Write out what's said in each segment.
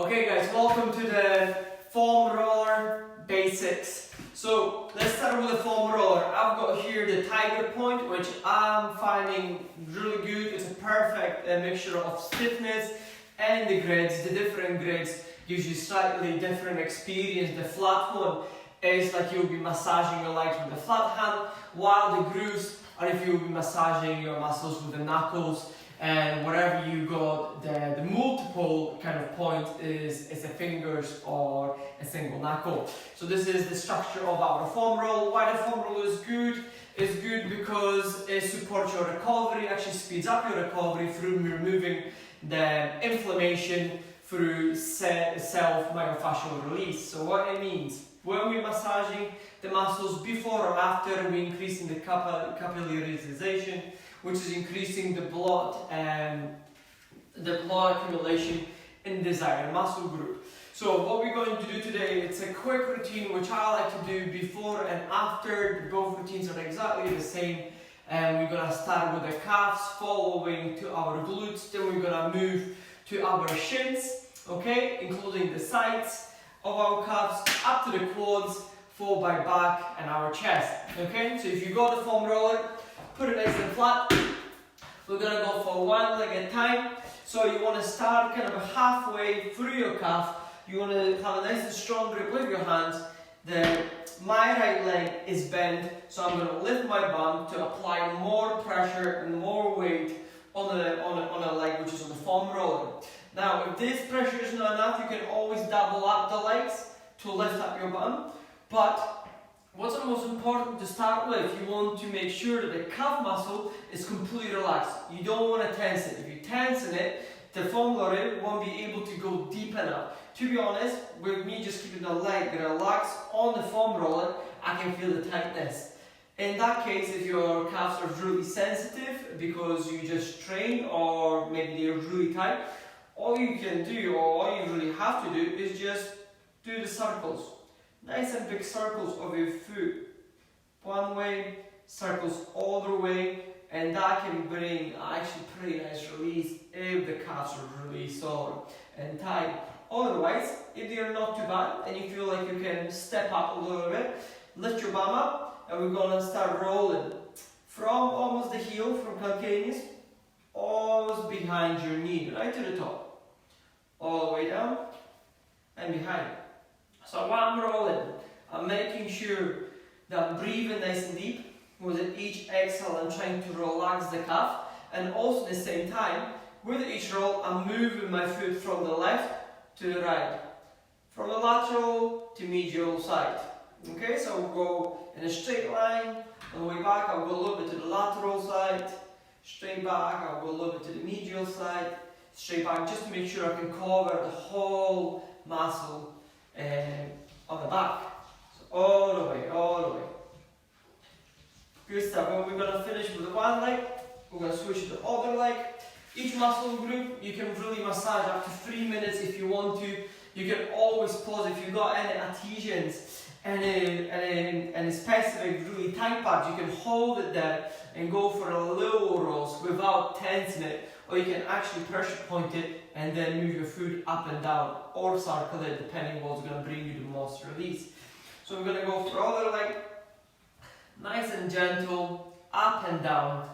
Okay guys, welcome to the foam roller basics. So let's start with the foam roller. I've got here the Tiger Point, which I'm finding really good. It's a perfect mixture of stiffness and the grids. The different grids gives you slightly different experience. The flat one is like you'll be massaging your legs with the flat hand, while the grooves are if you'll be massaging your muscles with the knuckles. And wherever you got the multiple kind of point is the fingers or a single knuckle. So this is the structure of our foam roll. Why the foam roll is good? It's good because it supports your recovery, actually speeds up your recovery through removing the inflammation through self-myofascial release. So what it means, when we're massaging the muscles before or after, we're increasing the capillarization, which is increasing the blood accumulation in the desired muscle group. So what we're going to do today, it's a quick routine which I like to do before and after. Both routines are exactly the same. And we're going to start with the calves, following to our glutes, then we're going to move to our shins, okay, including the sides of our calves, up to the quads, followed by back and our chest, okay. So if you got the foam roller, put it nice and flat. We're gonna go for one leg at a time. So you want to start kind of halfway through your calf. You want to have a nice and strong grip with your hands. My right leg is bent, so I'm going to lift my bum to apply more pressure and more weight on a leg which is on the foam roller. Now, if this pressure is not enough, you can always double up the legs to lift up your bum. But what's the most important to start with? You want to make sure that the calf muscle is completely relaxed. You don't want to tense it. If you tension it, the foam roller won't be able to go deep enough. To be honest, with me just keeping the leg relaxed on the foam roller, I can feel the tightness. In that case, if your calves are really sensitive because you just train or maybe they're really tight, all you can do, or all you really have to do, is just do the circles. Nice and big circles of your foot. One way, circles all the way, and that can bring actually pretty nice release if the calves are really sore and tight. Otherwise, if they're not too bad and you feel like you can step up a little bit, lift your bum up and we're gonna start rolling from almost the heel, from calcaneus, almost behind your knee, right to the top. All the way down and behind. So while I'm rolling, I'm making sure that I'm breathing nice and deep. With each exhale, I'm trying to relax the calf. And also at the same time, with each roll, I'm moving my foot from the left to the right. From the lateral to medial side. Okay, so we'll go in a straight line. On the way back, I'll go a little bit to the lateral side. Straight back, I'll go a little bit to the medial side. Straight back, just to make sure I can cover the whole muscle on the back. So all the way, all the way. Good stuff. When we're going to finish with one leg, we're going to switch to the other leg. Each muscle group, you can really massage up to 3 minutes if you want to. You can always pause if you've got any adhesions, any specific really tight parts. You can hold it there and go for a little rolls without tensing it. Or you can actually pressure point it and then move your foot up and down or circle it depending what's going to bring you the most release. So we're going to go for the other leg. Nice and gentle, up and down.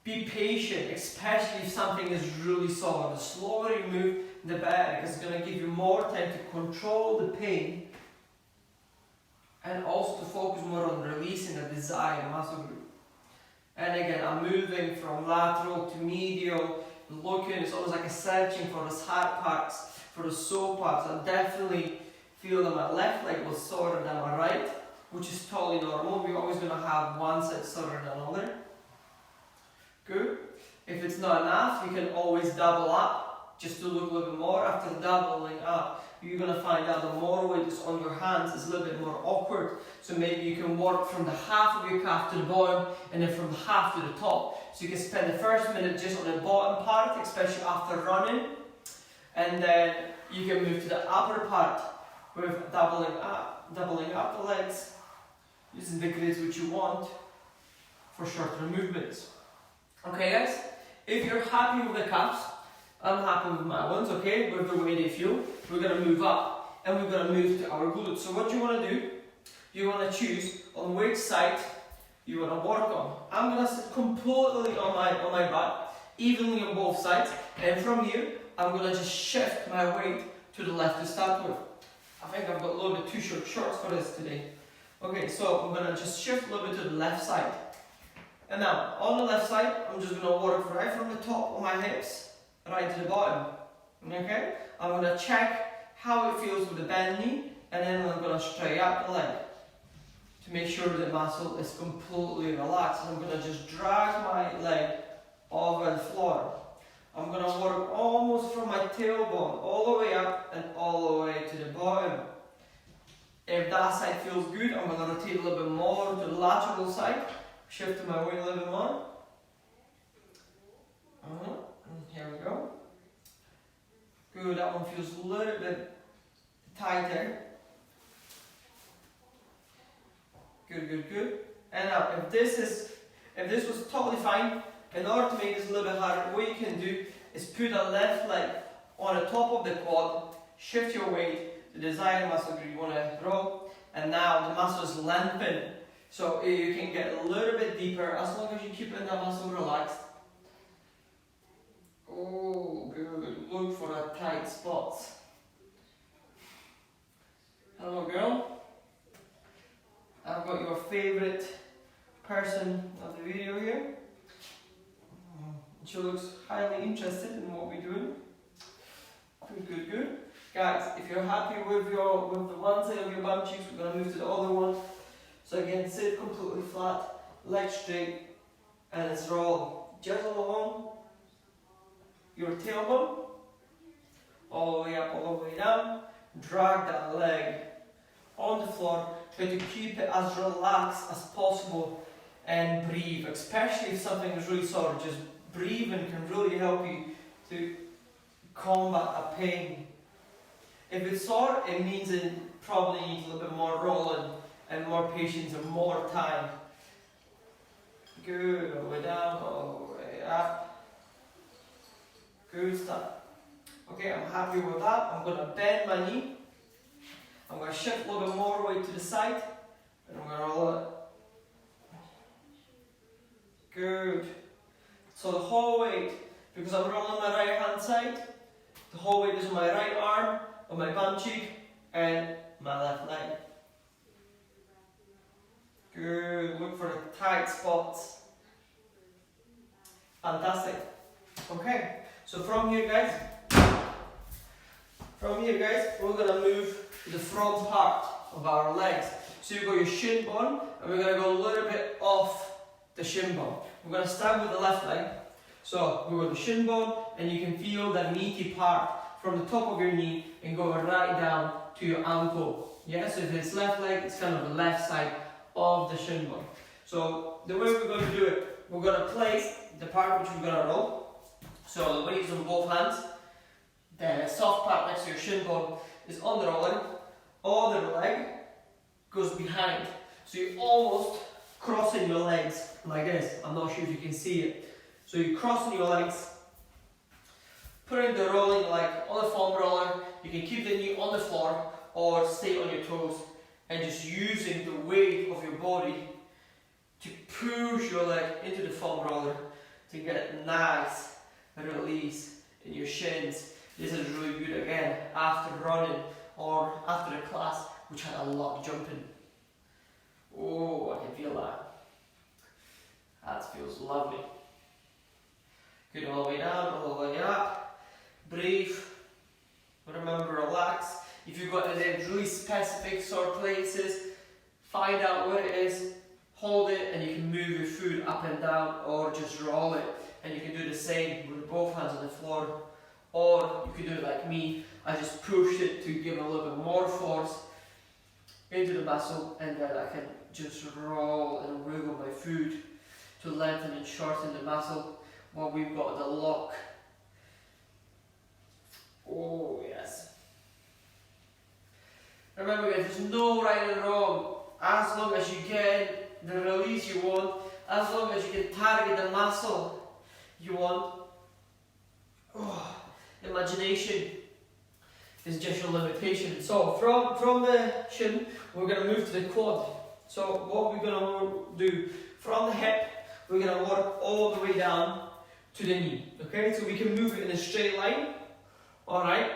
Be patient, especially if something is really sore. The slower you move, the better, because it's going to give you more time to control the pain and also to focus more on releasing the desired muscle group. And again, I'm moving from lateral to medial, looking, it's almost like a searching for the hard parts, for the sore parts. I definitely feel that my left leg was sorer than my right, which is totally normal. We're always going to have one side sorer than another. Good. If it's not enough, you can always double up, just to look a little bit more. After doubling up, you're going to find out the more weight is on your hands, it's a little bit more awkward. So maybe you can work from the half of your calf to the bottom, and then from the half to the top. So you can spend the first minute just on the bottom part, especially after running. And then you can move to the upper part with doubling up the legs, using the grids which you want for shorter movements. Okay guys, if you're happy with the calves, I'm happy with my ones, okay, with the way they feel. We're going to move up and we're going to move to our glutes. So what you want to do, you want to choose on which side you want to work on. I'm going to sit completely on my back, evenly on both sides, and from here I'm going to just shift my weight to the left to start with. I think I've got a little bit too short shorts for this today. Okay, so I'm going to just shift a little bit to the left side. And now, on the left side, I'm just going to work right from the top of my hips, right to the bottom. Okay? I'm going to check how it feels with the bent knee, and then I'm going to straighten out the leg to make sure the muscle is completely relaxed. And I'm going to just drag my leg over the floor. I'm going to work almost from my tailbone all the way up and all the way to the bottom. If that side feels good, I'm going to rotate a little bit more to the lateral side. Shift my weight a little bit more. Here we go. Good, that one feels a little bit tighter. Good, good, good. And now, if this was totally fine, in order to make this a little bit harder, what you can do is put a left leg on the top of the quad, shift your weight to the desired muscle group you want to roll, and now the muscle is lengthened. So you can get a little bit deeper as long as you keep that muscle relaxed. Oh, good. Look for the tight spots. Hello, girl. I've got your favorite person of the video here. She looks highly interested in what we're doing. Good, good, good. Guys, if you're happy with the one side of your bum cheeks, we're gonna move to the other one. So again, sit completely flat, legs straight, and let's roll just along your tailbone, all the way up, all the way down. Drag that leg on the floor. Try to keep it as relaxed as possible and breathe, especially if something is really sore. Just breathing can really help you to combat a pain. If it's sore, it means it probably needs a little bit more rolling and more patience and more time. Good, all the way down, all the way up. Good stuff. Okay, I'm happy with that. I'm going to bend my knee. I'm going to shift a little bit more weight to the side. And I'm going to roll it. Good. So the whole weight, because I'm rolling my right hand side, the whole weight is on my right arm, on my bum cheek, and my left leg. Good, look for the tight spots. Fantastic. Okay, so from here guys, we're going to move to the front part of our legs. So you've got your shin bone, and we're going to go a little bit off the shin bone. We're going to start with the left leg. So we've got the shin bone, and you can feel that meaty part from the top of your knee and go right down to your ankle. Yeah, so if it's left leg, it's kind of the left side of the shin bone. So the way we're going to do it, we're going to place the part which we're going to roll. So the weight is on both hands. The soft part next to your shin bone is on the roller. Other leg goes behind. So you're almost crossing your legs like this. I'm not sure if you can see it. So you're crossing your legs, putting the rolling leg on the foam roller. You can keep the knee on the floor or stay on your toes, and just using the weight of your body to push your leg into the foam roller to get a nice release in your shins. This is really good again after running or after a class which had a lot of jumping. Oh, I can feel that. That feels lovely. Good, all the way down, all the way up. Breathe. Remember, relax. If you've got any really specific sore places, find out where it is, hold it, and you can move your foot up and down or just roll it. And you can do the same with both hands on the floor. Or you can do it like me. I just push it to give a little bit more force into the muscle, and then I can just roll and wiggle my foot to lengthen and shorten the muscle while we've got the lock. Oh yes. Remember guys, there's no right and wrong. As long as you get the release you want, as long as you can target the muscle you want. Oh, imagination is just your limitation. So from the shin, we're going to move to the quad. So what we're going to do, from the hip, we're going to work all the way down to the knee. Okay, so we can move it in a straight line. Alright,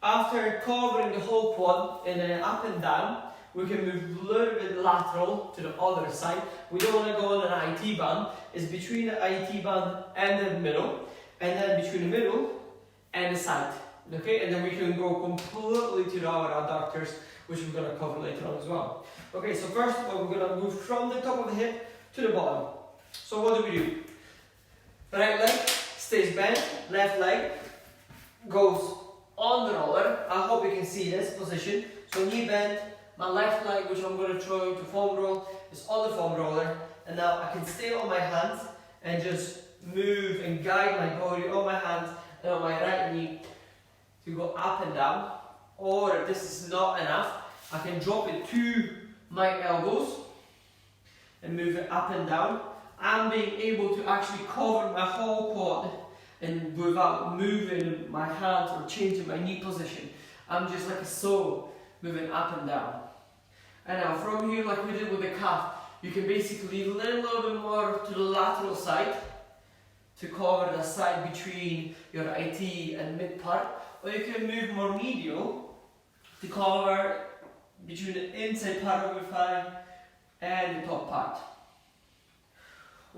after covering the whole quad and then up and down, we can move a little bit lateral to the other side. We don't want to go on an IT band. It's between the IT band and the middle, and then between the middle and the side. Okay, and then we can go completely to our adductors, which we're going to cover later on as well. Okay, so first of all, we're going to move from the top of the hip to the bottom. So what do? Right leg stays bent, left leg goes on the roller. I hope you can see this position. So knee bent, my left leg, which I'm going to try to foam roll, is on the foam roller. And now I can stay on my hands and just move and guide my body on my hands and on my right knee to go up and down. Or if this is not enough, I can drop it to my elbows and move it up and down. I'm being able to actually cover my whole quad and without moving my hands or changing my knee position. I'm just like a so, moving up and down. And now from here, like we did with the calf, you can basically lean a little bit more to the lateral side to cover the side between your IT and mid part, or you can move more medial to cover between the inside part of your thigh and the top part.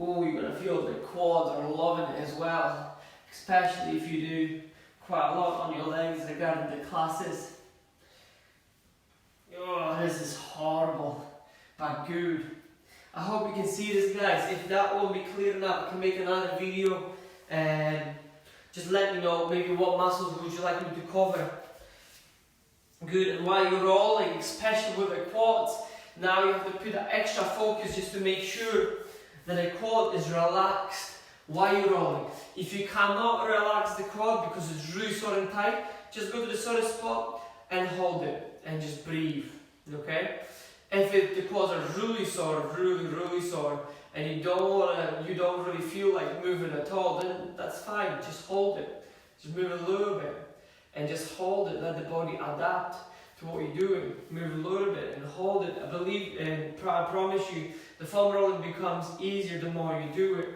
Oh, you're going to feel the quads are loving it as well, especially if you do quite a lot on your legs regarding the classes. Oh, this is horrible, but good. I hope you can see this, guys. If that won't be clear enough, I can make another video and just let me know maybe what muscles would you like me to cover. Good, and while you're rolling, especially with the quads, now you have to put that extra focus just to make sure that the quad is relaxed while you're rolling. If you cannot relax the quad because it's really sore and tight, just go to the sore spot and hold it and just breathe, okay? If the quads are really sore, really sore, and you don't really feel like moving at all, then that's fine, just hold it. Just move a little bit and just hold it, let the body adapt to what you're doing. Move a little bit and hold it. I believe and I promise you, the foam rolling becomes easier the more you do it.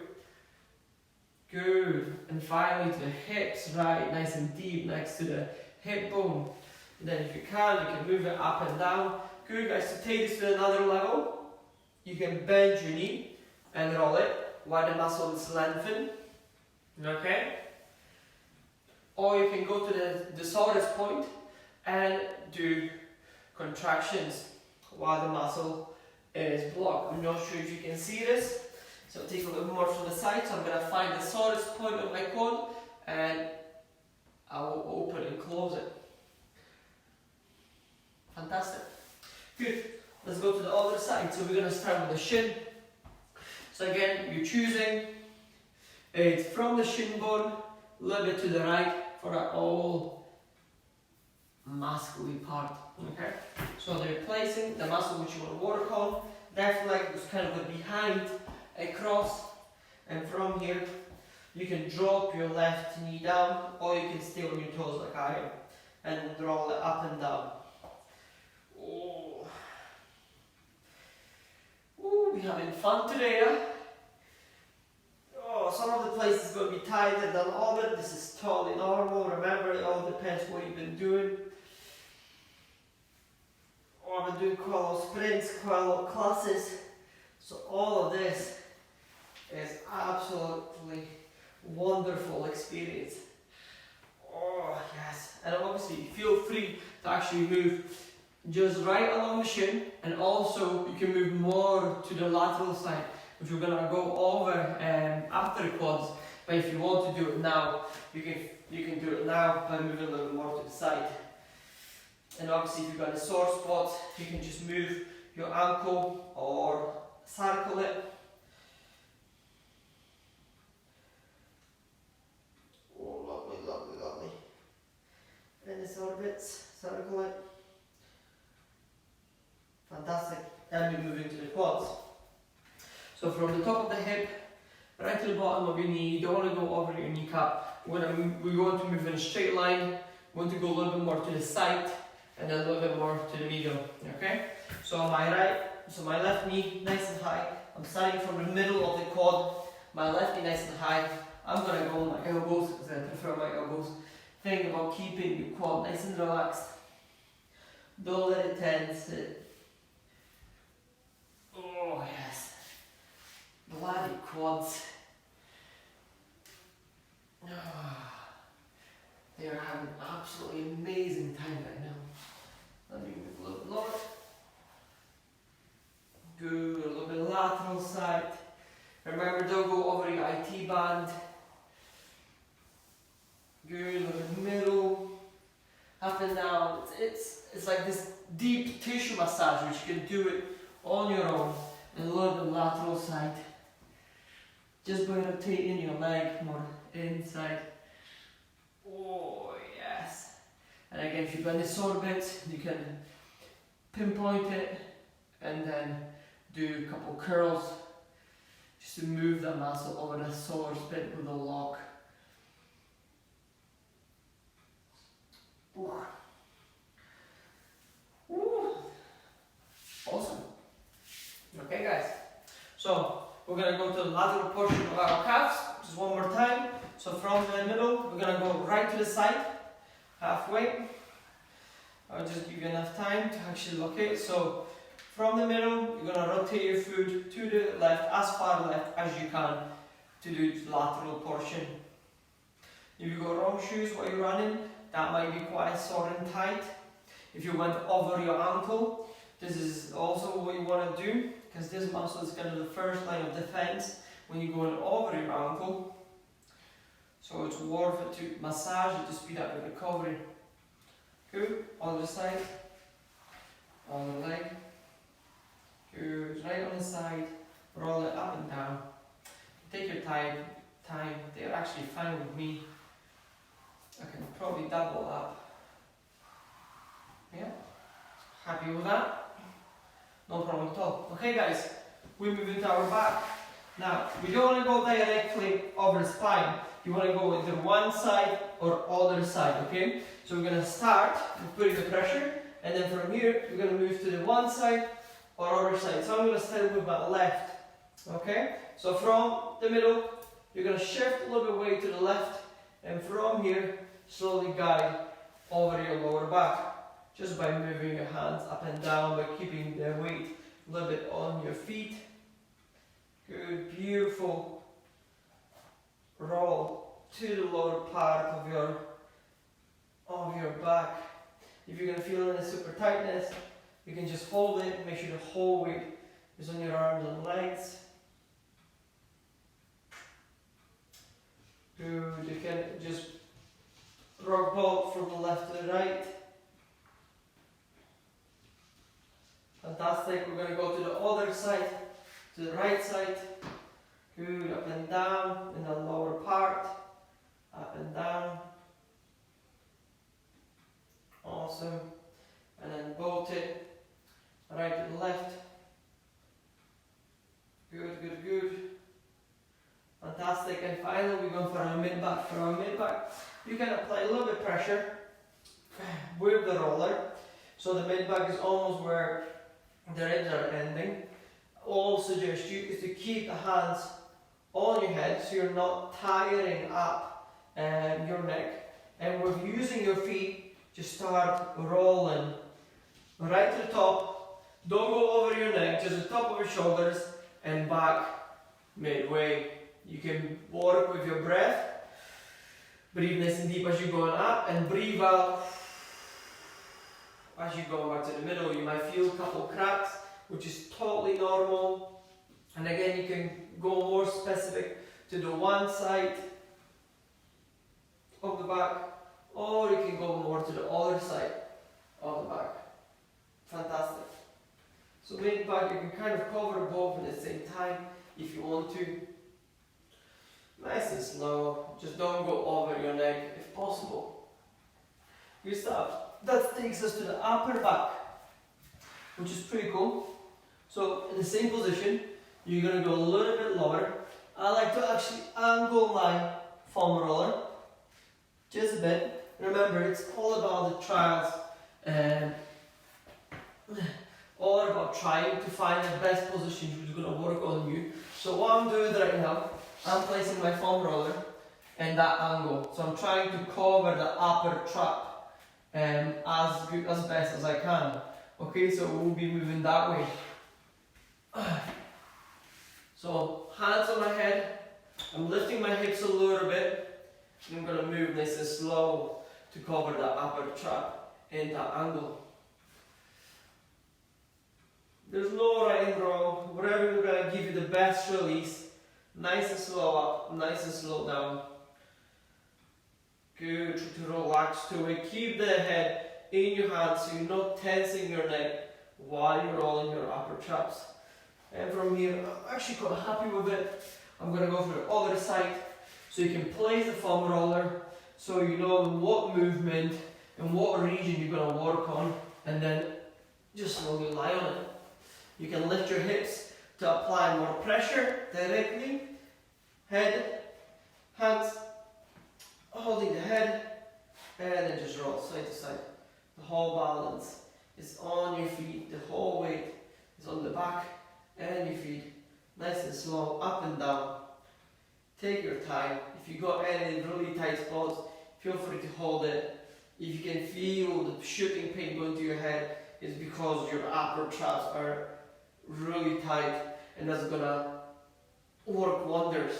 Good. And finally to the hips, right, nice and deep next to the hip bone. And then if you can move it up and down. Good, guys, to take this to another level, you can bend your knee and roll it while the muscle is lengthened. Okay? Or you can go to the shortest point and do contractions while the muscle is blocked. I'm not sure if you can see this, so I'll take a little more from the side. So I'm going to find the shortest point of my quad and I will open and close it. Fantastic. Good. Let's go to the other side. So we're going to start with the shin. So again, you're choosing it from the shin bone, a little bit to the right for that all muscly part. Okay. So they're placing the muscle which you want to work on. Left leg is kind of behind, across, and from here you can drop your left knee down, or you can stay on your toes like I am, and roll it up and down. Oh. Ooh, we're having fun today, huh? Oh, some of the places is going to be tighter than other. This is totally normal. Remember, it all depends what you've been doing. Oh, I've been doing quite a lot of sprints, quite a lot of classes. So all of this is absolutely wonderful experience. Oh, yes. And obviously, feel free to actually move just right along the shin, and also you can move more to the lateral side, which we're gonna go over after the quads. But if you want to do it now, you can do it now by moving a little more to the side. And obviously, if you've got a sore spot, you can just move your ankle or circle it. Oh, lovely, lovely, lovely. And the sore bits, circle it. Fantastic. Then we move into the quads. So from the top of the hip right to the bottom of your knee, you don't want to go over your kneecap, we want to move in a straight line. We want to go a little bit more to the side and then a little bit more to the middle. Okay? So my left knee nice and high. I'm starting from the middle of the quad. My left knee nice and high. I'm gonna go on my elbows because I prefer my elbows. Think about keeping your quad nice and relaxed. Don't let it tense. Oh yes. Bloody quads. They are having an absolutely amazing time right now. Let me move a little bit lower. Good, a little bit lateral side. Remember, don't go over your IT band. Good, a little bit middle. Up and down. It's like this deep tissue massage, which you can do it on your own. And a little bit lateral side. Just by rotating your leg more inside. Oh yes. And again, if you've got any sore bits, you can pinpoint it and then do a couple curls just to move the muscle over the sore bit with a lock. Ooh. Ooh. Awesome. Okay guys, so we're going to go to the lateral portion of our calves just one more time. So from the middle, we're going to go right to the side, halfway. I'll just give you enough time to actually locate. So from the middle, you're going to rotate your foot to the left, as far left as you can, to do the lateral portion. If you got wrong shoes while you're running, that might be quite sore and tight. If you went over your ankle, this is also what you want to do, because this muscle is kind of the first line of defense when you're going over your ankle. So it's worth it to massage it to speed up your recovery. Good, other side, other leg. Good, right on the side, roll it up and down. Take your time. They're actually fine with me. I can probably double up. Yeah, happy with that? No problem at all. Okay guys, we move into our back. Now, we don't want to go directly over the spine. You want to go either one side or other side, okay? So we're going to start with putting the pressure, and then from here, we're going to move to the one side or other side. So I'm going to start with my left, okay? So from the middle, you're going to shift a little bit weight to the left, and from here, slowly guide over your lower back, just by moving your hands up and down, by keeping the weight a little bit on your feet. Good, beautiful. Roll to the lower part of your back. If you're going to feel any super tightness, you can just hold it. Make sure the whole weight is on your arms and legs. Good. You can just rock both from the left to the right. Fantastic. We're going to go to the other side, to the right side. Good, up and down in the lower part, up and down. Awesome. And then bolt it right to the left. Good, good, good. Fantastic. And finally, we're going for our mid-back. For our mid-back, you can apply a little bit of pressure with the roller. So the mid-back is almost where the ribs are ending. All I suggest you is to keep the hands on your head so you're not tiring up your neck. And with using your feet, just start rolling right to the top. Don't go over your neck, just the top of your shoulders and back midway. You can work with your breath. Breathe nice and deep as you're going up, and breathe out as you go back to the middle. You might feel a couple cracks, which is totally normal. And again, you can go more specific to the one side of the back, or you can go more to the other side of the back. Fantastic. So mid-back, you can kind of cover both at the same time if you want to. Nice and slow, just don't go over your neck if possible. Good stuff. That takes us to the upper back, which is pretty cool. So in the same position, you're going to go a little bit lower. I like to actually angle my foam roller just a bit. Remember, it's all about the trials, all about trying to find the best position which is going to work on you. So what I'm doing right now, I'm placing my foam roller in that angle. So I'm trying to cover the upper trap as best as I can. Okay, so we'll be moving that way. So hands on my head, I'm lifting my hips a little bit, and I'm going to move nice and slow to cover the upper trap in that angle. There's no right and wrong, whatever we're going to give you the best release, nice and slow up, nice and slow down. Good, try to relax to it, keep the head in your hands so you're not tensing your neck while you're rolling your upper traps. And from here, I'm actually quite happy with it. I'm going to go for the other side. So you can place the foam roller so you know what movement and what region you're going to work on, and then just slowly lie on it. You can lift your hips to apply more pressure directly. Head, hands, holding the head, and then just roll side to side. The whole balance is on your feet, the whole weight is on the back and your feet, nice and slow, up and down. Take your time. If you got any really tight spots, feel free to hold it. If you can feel the shooting pain going to your head, it's because your upper traps are really tight, and that's gonna work wonders.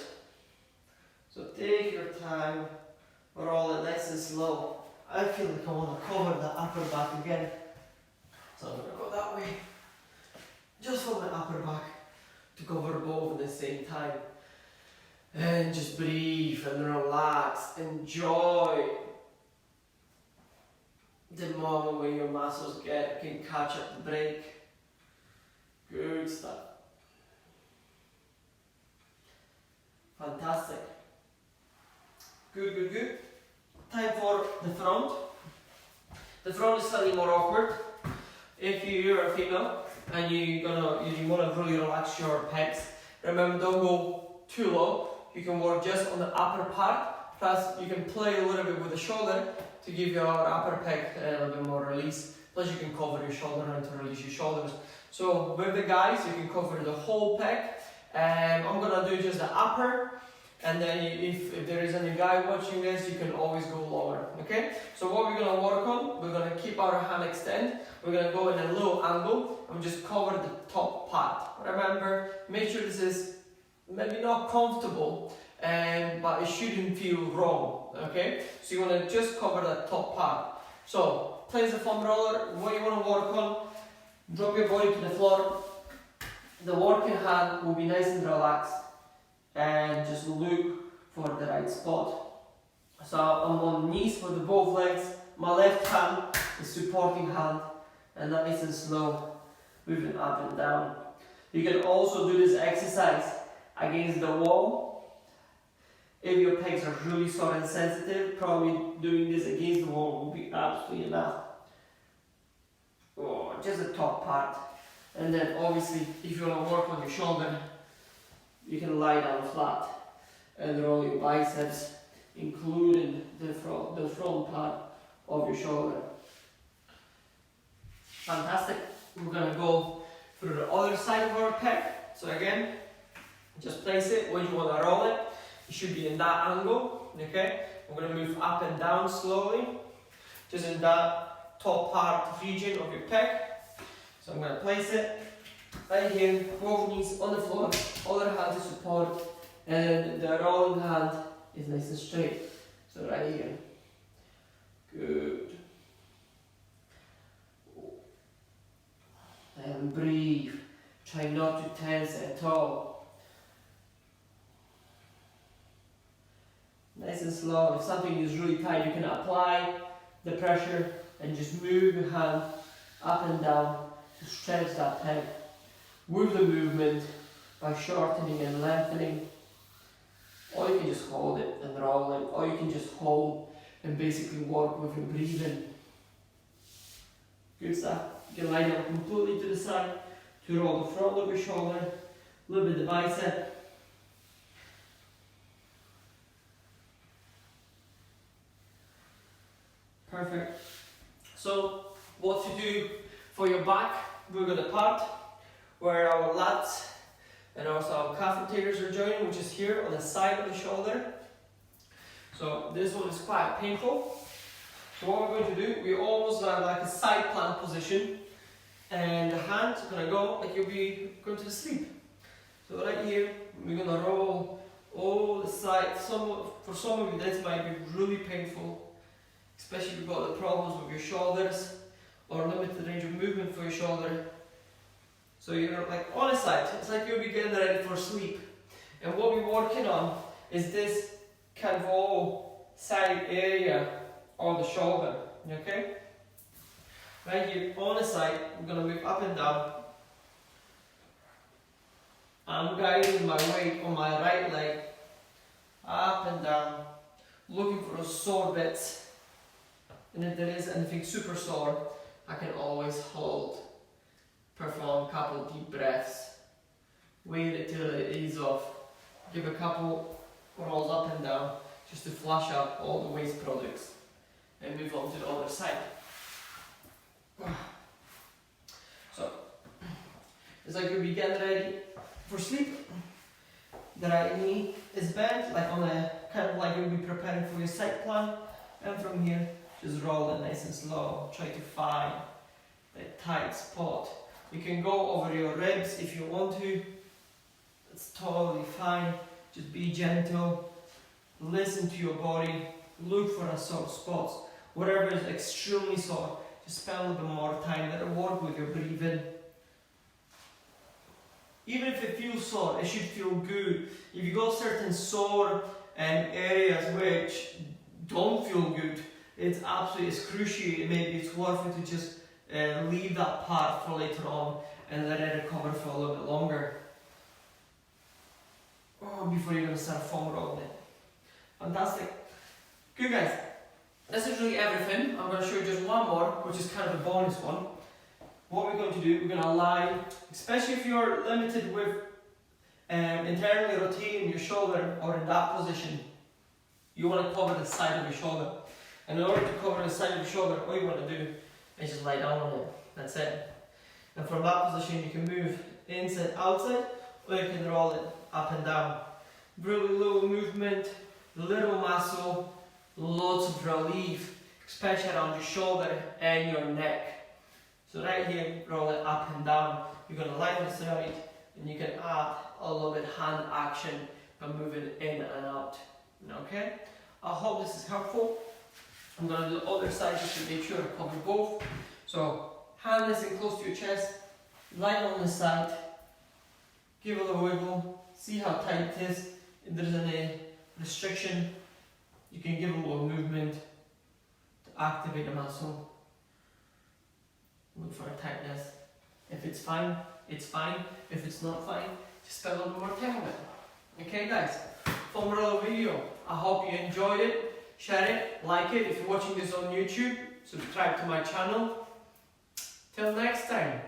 So take your time, roll it nice and slow. I feel like I want to cover the upper back again, so I'm gonna go that way. Just for my upper back to cover both at the same time. And just breathe and relax. Enjoy the moment when your muscles can catch up the break. Good stuff. Fantastic. Good, good, good. Time for the front. The front is slightly more awkward. If you're a female and you want to really relax your pecs, remember, don't go too low. You can work just on the upper part. Plus, you can play a little bit with the shoulder to give your upper pec a little bit more release. Plus, you can cover your shoulder and to release your shoulders. So with the guys, you can cover the whole pec. I'm gonna do just the upper, and then if there is any guy watching this, you can always go lower. Okay? So what we're gonna work on, we're gonna keep our hand extend. We're gonna go in a low angle and just cover the top part. Remember, make sure this is maybe not comfortable, but it shouldn't feel wrong. Okay? So you wanna just cover the top part. So place the foam roller. What you wanna work on? Drop your body to the floor. The working hand will be nice and relaxed, and just look for the right spot. So I'm on knees for the both legs. My left hand is supporting hand, and nice and slow, moving up and down. You can also do this exercise against the wall. If your pecs are really sore and sensitive, probably doing this against the wall will be absolutely enough. Oh, just the top part. And then obviously, if you want to work on your shoulder, you can lie down flat and roll your biceps, including the front part of your shoulder. Fantastic. We're going to go through the other side of our pec. So again, just place it when you want to roll it. It should be in that angle. Okay? We're going to move up and down slowly, just in that top part region of your pec. So I'm going to place it right here, both knees on the floor, other hand to support, and the rolling hand is nice and straight. So right here. Good. And breathe. Try not to tense at all. Nice and slow. If something is really tight, you can apply the pressure and just move your hand up and down to stretch that pec with the movement by shortening and lengthening. Or you can just hold it and roll it, or you can just hold and basically work with your breathing. Good stuff. You can lie down completely to the side to roll the front of your shoulder, a little bit the bicep. what to do for your back. We're going to part where our lats and also our calf rotators are joining, which is here on the side of the shoulder. So this one is quite painful. So what we're going to do, we almost have like a side plank position, and the hands are going to go like you'll be going to sleep. So right here, we're going to roll all the sides. For some of you, this might be really painful, especially if you've got the problems with your shoulders or limited range of movement for your shoulder. So you're like on a side, it's like you'll be getting ready for sleep. And what we're working on is this kind of whole side area of the shoulder, okay? Right here on the side, we're going to move up and down. I'm guiding my weight on my right leg, up and down, looking for those sore bits. And if there is anything super sore, I can always hold. Perform a couple deep breaths, wait it till it eases off, give a couple rolls up and down just to flush out all the waste products, and move on to the other side. So, it's like you'll be getting ready for sleep. The right knee is bent, like on a kind of like you'll be preparing for your side plank, and from here, just roll it nice and slow. Try to find that tight spot. You can go over your ribs if you want to. It's totally fine. Just be gentle. Listen to your body. Look for the sore spots. Whatever is extremely sore, just spend a little bit more time. Let it work with your breathing. Even if it feels sore, it should feel good. If you got certain sore areas which don't feel good, it's absolutely excruciating. Maybe it's worth it to just leave that part for later on and let it recover for a little bit longer. Before you're going to start foam rolling it. Fantastic. Good guys. This is really everything. I'm going to show you just one more, which is kind of a bonus one. What we're going to do, we're going to lie, especially if you're limited with internally rotating your shoulder or in that position, you want to cover the side of your shoulder. And in order to cover the side of your shoulder, all you want to do is just lie down on it. That's it. And from that position, you can move inside, outside, or you can roll it up and down. Really little movement, little muscle, lots of relief, especially around your shoulder and your neck. So right here, roll it up and down. You're going to lie on the side, and you can add a little bit hand action by moving in and out. Okay? I hope this is helpful. I'm going to do the other side just to make sure I cover both. So, hand is in close to your chest, lie on the side, give a little wiggle, see how tight it is. If there's any restriction, you can give a little movement to activate the muscle. Look for a tightness. If it's fine, it's fine. If it's not fine, just spend a little more time on it. Okay guys, foam roller video. I hope you enjoyed it. Share it, like it. If you're watching this on YouTube, subscribe to my channel. Till next time.